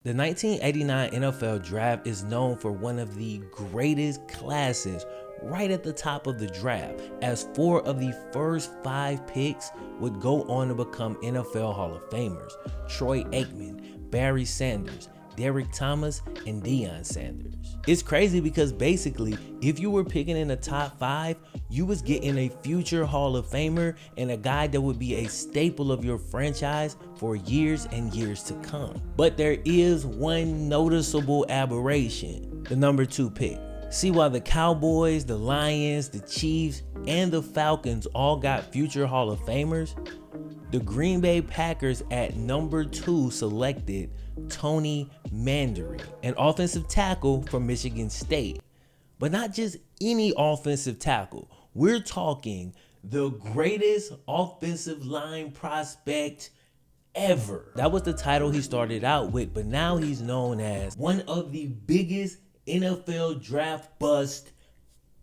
The 1989 NFL Draft is known for one of the greatest classes right at the top of the draft, as 4 of the first 5 picks would go on to become NFL Hall of Famers: Troy Aikman, Barry Sanders, Derek Thomas, and Deion Sanders. It's crazy because basically, if you were picking in the top 5, you was getting a future Hall of Famer and a guy that would be a staple of your franchise for years and years to come. But there is one noticeable aberration: the number 2 pick. See, while the Cowboys, the Lions, the Chiefs, and the Falcons all got future Hall of Famers, the Green Bay Packers at number 2 selected Tony Mandarich, an offensive tackle from Michigan State. But not just any offensive tackle. We're talking the greatest offensive line prospect ever. That was the title he started out with, but now he's known as one of the biggest NFL draft busts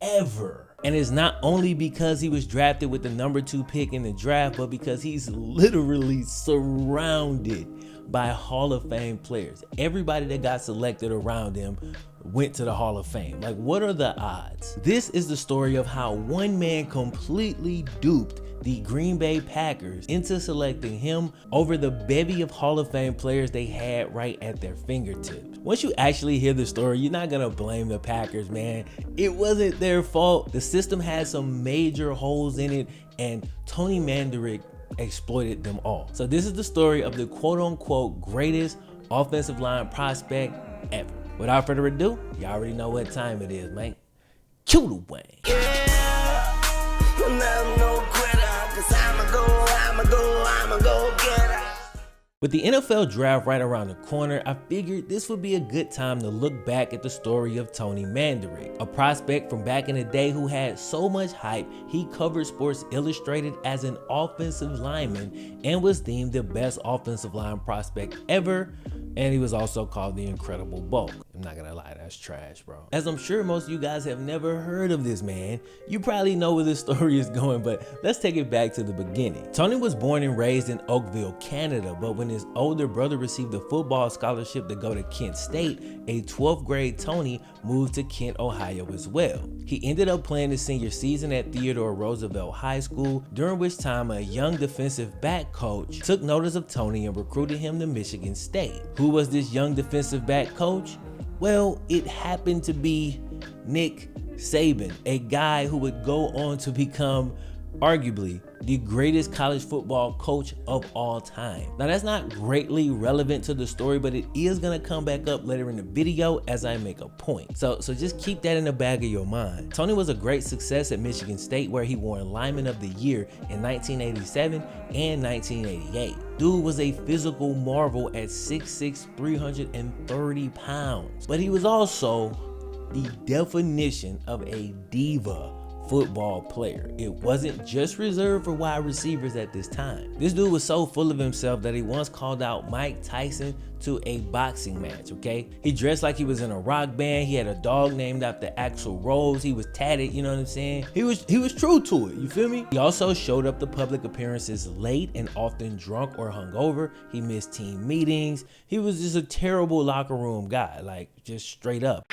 ever. And it's not only because he was drafted with the number 2 pick in the draft, but because he's literally surrounded by Hall of Fame players. Everybody that got selected around him went to the Hall of Fame. Like, what are the odds? This is the story of how one man completely duped the Green Bay Packers into selecting him over the bevy of Hall of Fame players they had right at their fingertips. Once you actually hear the story, you're not gonna blame the Packers, man. It wasn't their fault. The system had some major holes in it, and Tony Mandarich exploited them all. So this is the story of the quote-unquote greatest offensive line prospect ever. Without further ado, y'all already know what time it is, man. Cue the Wayne. With the NFL draft right around the corner, I figured this would be a good time to look back at the story of Tony Mandarich, a prospect from back in the day who had so much hype he covered Sports Illustrated as an offensive lineman and was deemed the best offensive line prospect ever, and he was also called the Incredible Bulk. I'm not gonna lie, that's trash, bro. As I'm sure most of you guys have never heard of this man, you probably know where this story is going, but let's take it back to the beginning. Tony was born and raised in Oakville, Canada, but when his older brother received a football scholarship to go to Kent State, a 12th grade Tony moved to Kent, Ohio as well. He ended up playing his senior season at Theodore Roosevelt High School, during which time a young defensive back coach took notice of Tony and recruited him to Michigan State. Who was this young defensive back coach? Well, it happened to be Nick Saban, a guy who would go on to become arguably the greatest college football coach of all time. Now, that's not greatly relevant to the story, but it is gonna come back up later in the video as I make a point. So just keep that in the back of your mind. Tony was a great success at Michigan State, where he won Lineman of the Year in 1987 and 1988. Dude was a physical marvel at 6'6", 330 pounds, but he was also the definition of a diva football player. It wasn't just reserved for wide receivers at this time. This dude was so full of himself that he once called out Mike Tyson to a boxing match, okay? He dressed like he was in a rock band. He had a dog named after Axl Rose. He was tatted, you know what I'm saying? He was true to it, you feel me? He also showed up to public appearances late and often drunk or hungover. He missed team meetings. He was just a terrible locker room guy, like just straight up.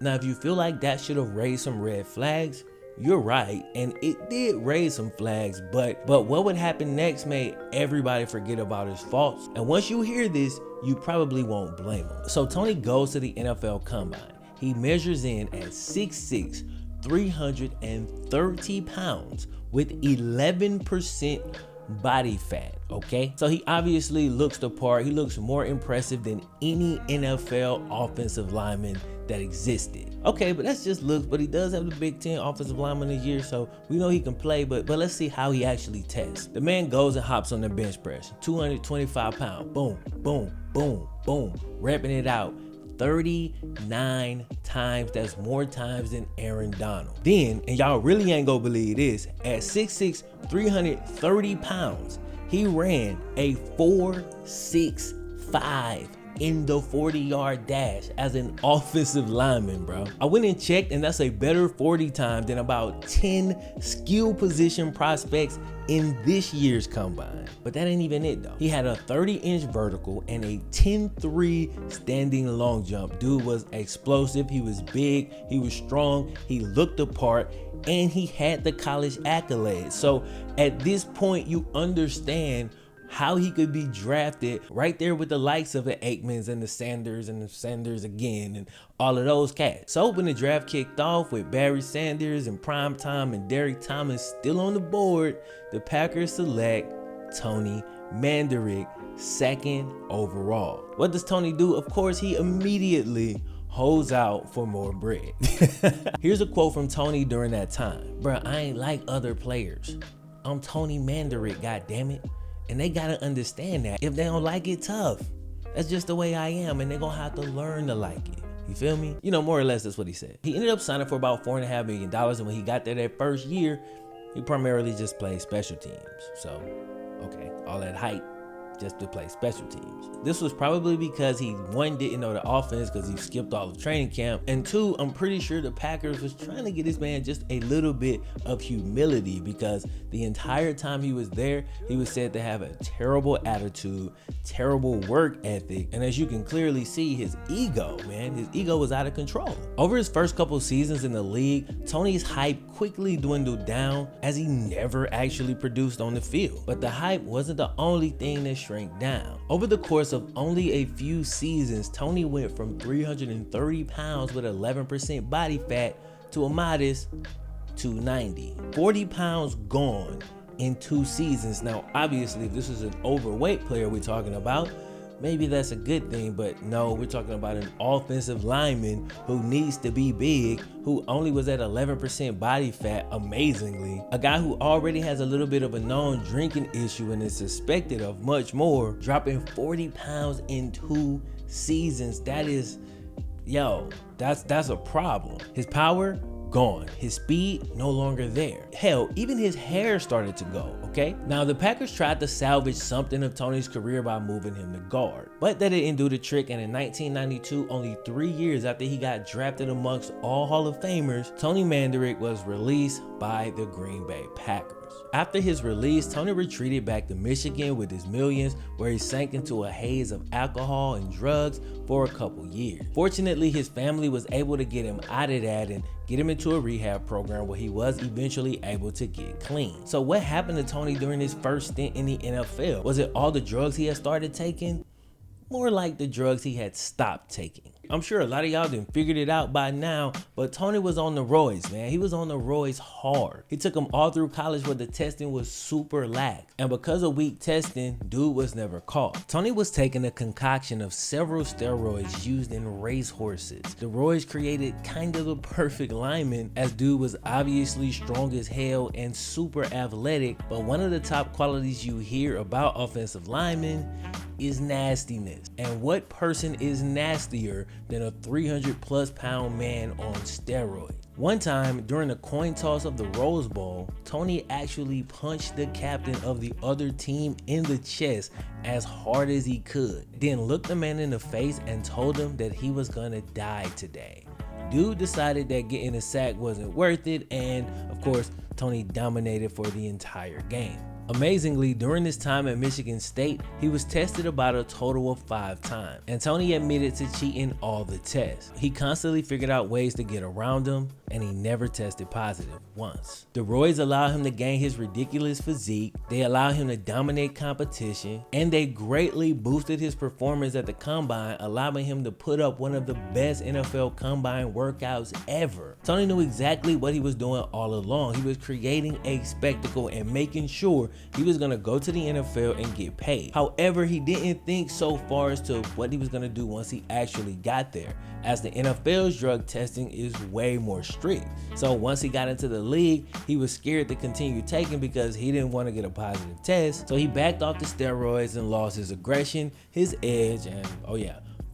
Now, if you feel like that should have raised some red flags, you're right, and it did raise some flags, but what would happen next made everybody forget about his faults. And once you hear this, you probably won't blame him. So Tony goes to the NFL Combine. He measures in at 6'6", 330 pounds with 11% body fat, okay? So he obviously looks the part. He looks more impressive than any NFL offensive lineman that existed. Okay, but that's just looks, but he does have the Big Ten Offensive Lineman of the Year, so we know he can play, but let's see how he actually tests. The man goes and hops on the bench press, 225 pounds, boom, boom, boom, boom, repping it out 39 times. That's more times than Aaron Donald. Then, and y'all really ain't gonna believe this, at 6'6", 330 pounds, he ran a 4.65 in the 40-yard dash as an offensive lineman, bro. I went and checked, and that's a better 40 time than about 10 skill position prospects in this year's combine. But that ain't even it though. He had a 30-inch vertical and a 10-3 standing long jump. Dude was explosive, he was big, he was strong, he looked the part, and he had the college accolades. So at this point, you understand how he could be drafted right there with the likes of the Aikmans and the Sanders again and all of those cats. So when the draft kicked off with Barry Sanders and Prime Time and Derek Thomas still on the board, the Packers select Tony Mandarich, 2nd overall. What does Tony do? Of course, he immediately holds out for more bread. Here's a quote from Tony during that time. Bruh, I ain't like other players. I'm Tony Mandarich, goddammit. And they gotta understand that. If they don't like it, tough. That's just the way I am, and they're gonna have to learn to like it. You feel me? You know, more or less that's what he said. He ended up signing for about $4.5 million, and when he got there that first year, he primarily just played special teams. So, okay, all that hype just to play special teams. This was probably because he, one, didn't know the offense because he skipped all of training camp, and two, I'm pretty sure the Packers was trying to get this man just a little bit of humility, because the entire time he was there, he was said to have a terrible attitude, terrible work ethic, and as you can clearly see, his ego was out of control. Over his first couple seasons in the league, Tony's hype quickly dwindled down as he never actually produced on the field. But the hype wasn't the only thing that shrank down. Over the course of only a few seasons, Tony went from 330 pounds with 11% body fat to a modest 290. 40 pounds gone in 2 seasons. Now, obviously, if this is an overweight player we're talking about, maybe that's a good thing, but no, we're talking about an offensive lineman who needs to be big, who only was at 11% body fat, amazingly. A guy who already has a little bit of a known drinking issue and is suspected of much more, dropping 40 pounds in 2 seasons. That is, that's a problem. His power, gone. His speed, no longer there. Hell, even his hair started to go, okay? Now, the Packers tried to salvage something of Tony's career by moving him to guard, but that didn't do the trick, and in 1992, only 3 years after he got drafted amongst all Hall of Famers, Tony Mandarich was released by the Green Bay Packers. After his release, Tony retreated back to Michigan with his millions, where he sank into a haze of alcohol and drugs for a couple years. Fortunately, his family was able to get him out of that and get him into a rehab program where he was eventually able to get clean. So what happened to Tony during his first stint in the NFL? Was it all the drugs he had started taking? More like the drugs he had stopped taking. I'm sure a lot of y'all done figured it out by now, but Tony was on the roids, man. He was on the roids hard. He took them all through college where the testing was super lax. And because of weak testing, dude was never caught. Tony was taking a concoction of several steroids used in racehorses. The roids created kind of the perfect lineman, as dude was obviously strong as hell and super athletic, but one of the top qualities you hear about offensive linemen is nastiness. And what person is nastier than a 300+ pound man on steroids? One time during a coin toss of the Rose Bowl, Tony actually punched the captain of the other team in the chest as hard as he could, then looked the man in the face and told him that he was gonna die today. Dude decided that getting a sack wasn't worth it, and of course, Tony dominated for the entire game. Amazingly, during his time at Michigan State, he was tested about a total of 5 times, and Tony admitted to cheating all the tests. He constantly figured out ways to get around them, and he never tested positive once. The roids allow him to gain his ridiculous physique, they allow him to dominate competition, and they greatly boosted his performance at the combine, allowing him to put up one of the best NFL combine workouts ever. Tony knew exactly what he was doing all along. He was creating a spectacle and making sure he was gonna go to the NFL and get paid. However, he didn't think so far as to what he was gonna do once he actually got there, as the NFL's drug testing is way more strict. So once he got into the league, he was scared to continue taking because he didn't want to get a positive test. So he backed off the steroids and lost his aggression, his edge, and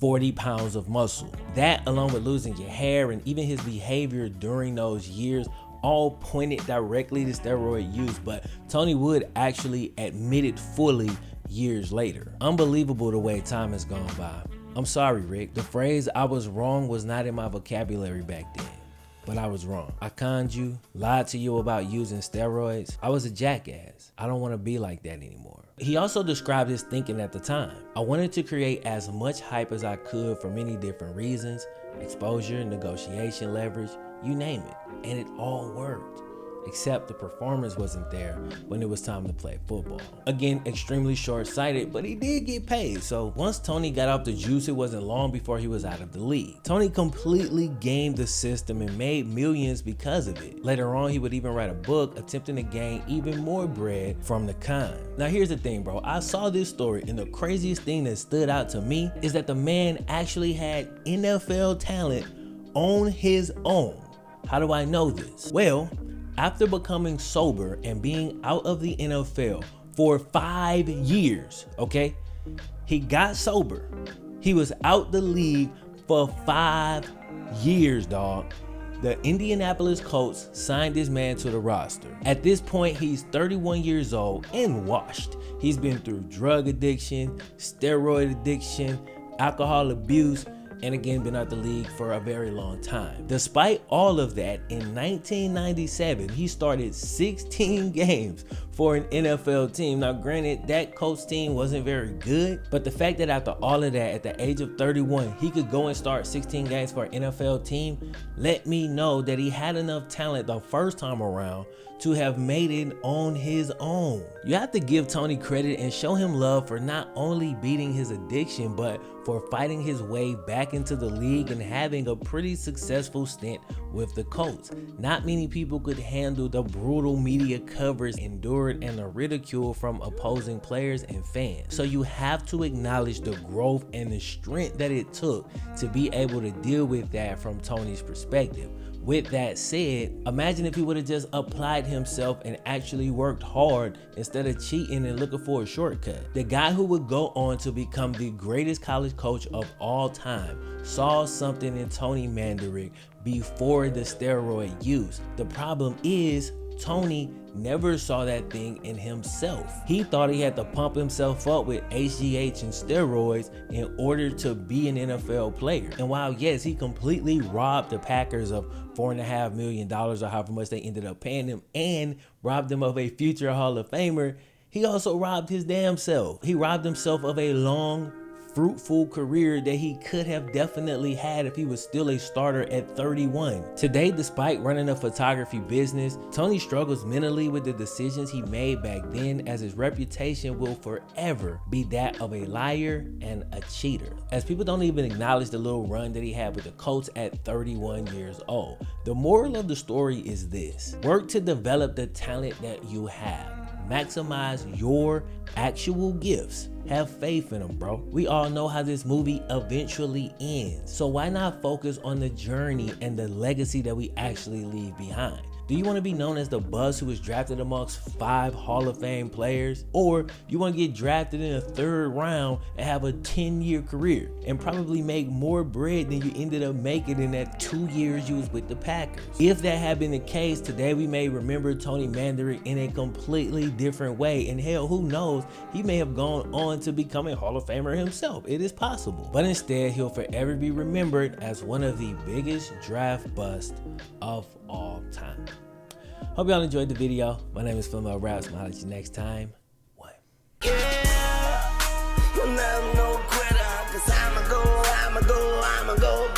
40 pounds of muscle. That, along with losing your hair and even his behavior during those years, all pointed directly to steroid use, but Tony would actually admit it fully years later. Unbelievable the way time has gone by. I'm sorry, Rick. The phrase "I was wrong" was not in my vocabulary back then. But I was wrong. I conned you, lied to you about using steroids. I was a jackass. I don't want to be like that anymore. He also described his thinking at the time. I wanted to create as much hype as I could for many different reasons: exposure, negotiation, leverage, you name it. And it all worked. Except the performance wasn't there when it was time to play football. Again, extremely short-sighted, but he did get paid. So once Tony got off the juice, it wasn't long before he was out of the league. Tony completely gamed the system and made millions because of it. Later on, he would even write a book attempting to gain even more bread from the con. Now here's the thing, bro. I saw this story, and the craziest thing that stood out to me is that the man actually had NFL talent on his own. How do I know this? Well, after becoming sober and being out of the NFL for 5 years, okay? He got sober. He was out the league for 5 years, dog. The Indianapolis Colts signed this man to the roster. At this point, he's 31 years old and washed. He's been through drug addiction, steroid addiction, alcohol abuse, and again been out the league for a very long time. Despite all of that, in 1997, he started 16 games for an NFL team. Now granted, that Colts team wasn't very good, but the fact that after all of that, at the age of 31, he could go and start 16 games for an NFL team, let me know that he had enough talent the first time around to have made it on his own. You have to give Tony credit and show him love for not only beating his addiction, but for fighting his way back into the league and having a pretty successful stint with the Colts. Not many people could handle the brutal media coverage endured and the ridicule from opposing players and fans. So you have to acknowledge the growth and the strength that it took to be able to deal with that from Tony's perspective. With that said, imagine if he would have just applied himself and actually worked hard instead of cheating and looking for a shortcut. The guy who would go on to become the greatest college coach of all time saw something in Tony Mandarich before the steroid use. The problem is, Tony never saw that thing in himself. He thought he had to pump himself up with HGH and steroids in order to be an NFL player. And while yes, he completely robbed the Packers of $4.5 million or however much they ended up paying him, and robbed him of a future Hall of Famer, he also robbed his damn self. He robbed himself of a long, fruitful career that he could have definitely had if he was still a starter at 31. Today, despite running a photography business, Tony struggles mentally with the decisions he made back then, as his reputation will forever be that of a liar and a cheater, as people don't even acknowledge the little run that he had with the Colts at 31 years old. The moral of the story is this: work to develop the talent that you have. Maximize your actual gifts. Have faith in them, bro. We all know how this movie eventually ends. So why not focus on the journey and the legacy that we actually leave behind? Do you want to be known as the buzz who was drafted amongst 5 Hall of Fame players? Or you want to get drafted in the 3rd round and have a 10-year career and probably make more bread than you ended up making in that 2 years you was with the Packers? If that had been the case, today we may remember Tony Mandarich in a completely different way. And hell, who knows, he may have gone on to become a Hall of Famer himself. It is possible. But instead, he'll forever be remembered as one of the biggest draft busts of all time. Hope y'all enjoyed the video. My name is FlemLo. I'll holler at you next time. Yeah, I'm no quitter, 'cause I'ma go